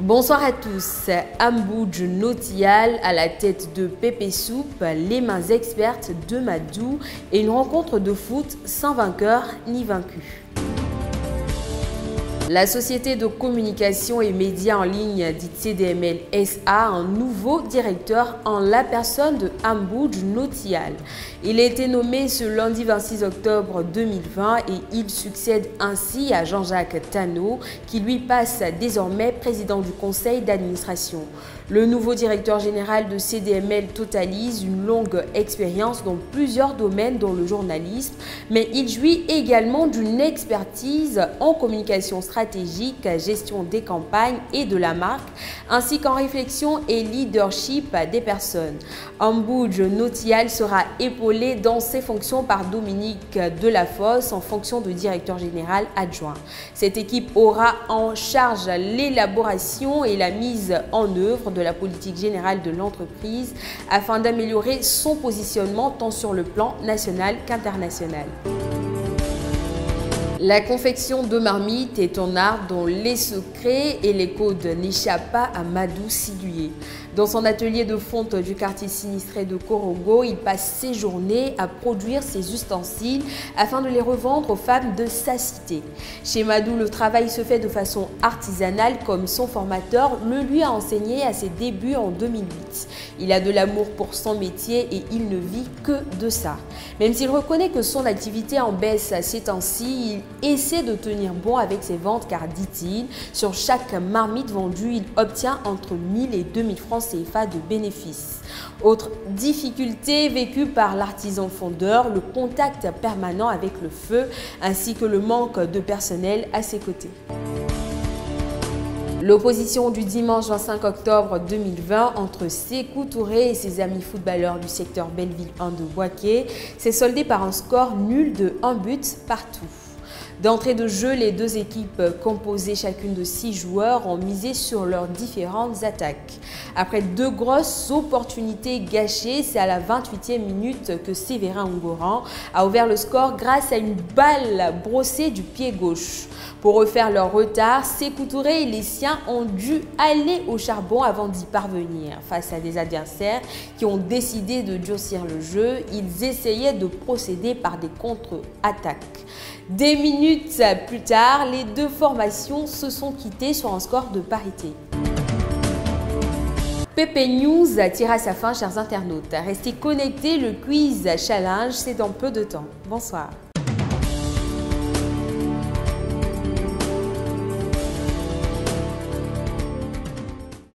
Bonsoir à tous. Ambudj Notial à la tête de Pépé Soupe, les mains expertes de Madou et une rencontre de foot sans vainqueur ni vaincu. La société de communication et médias en ligne dite CDML SA a un nouveau directeur en la personne de Ambudj Notial. Il a été nommé ce lundi 26 octobre 2020 et il succède ainsi à Jean-Jacques Tano qui lui passe désormais président du conseil d'administration. Le nouveau directeur général de CDML totalise une longue expérience dans plusieurs domaines dont le journalisme, mais il jouit également d'une expertise en communication stratégique, gestion des campagnes et de la marque, ainsi qu'en réflexion et leadership des personnes. Ambudj Notial sera épaulé dans ses fonctions par Dominique Delafosse en fonction de directeur général adjoint. Cette équipe aura en charge l'élaboration et la mise en œuvre de la politique générale de l'entreprise afin d'améliorer son positionnement tant sur le plan national qu'international. La confection de marmites est un art dont les secrets et les codes n'échappent pas à Madou Siduye. Dans son atelier de fonte du quartier sinistré de Korogo, il passe ses journées à produire ses ustensiles afin de les revendre aux femmes de sa cité. Chez Madou, le travail se fait de façon artisanale comme son formateur le lui a enseigné à ses débuts en 2008. Il a de l'amour pour son métier et il ne vit que de ça. Même s'il reconnaît que son activité en baisse ces temps-ci, il essaie de tenir bon avec ses ventes car, dit-il, sur chaque marmite vendue, il obtient entre 1000 et 2000 francs CFA de bénéfices. Autre difficulté vécue par l'artisan fondeur, le contact permanent avec le feu ainsi que le manque de personnel à ses côtés. L'opposition du dimanche 25 octobre 2020 entre Sékou Touré et ses amis footballeurs du secteur Belleville 1 de Bouaké s'est soldée par un score nul de 1 but partout. D'entrée de jeu, les deux équipes composées chacune de 6 joueurs ont misé sur leurs différentes attaques. Après deux grosses opportunités gâchées, c'est à la 28e minute que Séverin Ongoran a ouvert le score grâce à une balle brossée du pied gauche. Pour refaire leur retard, Sékou Touré et les siens ont dû aller au charbon avant d'y parvenir. Face à des adversaires qui ont décidé de durcir le jeu, ils essayaient de procéder par des contre-attaques. Des minutes plus tard, les deux formations se sont quittées sur un score de parité. Pépé News tire à sa fin, chers internautes. Restez connectés, le quiz challenge, c'est dans peu de temps. Bonsoir.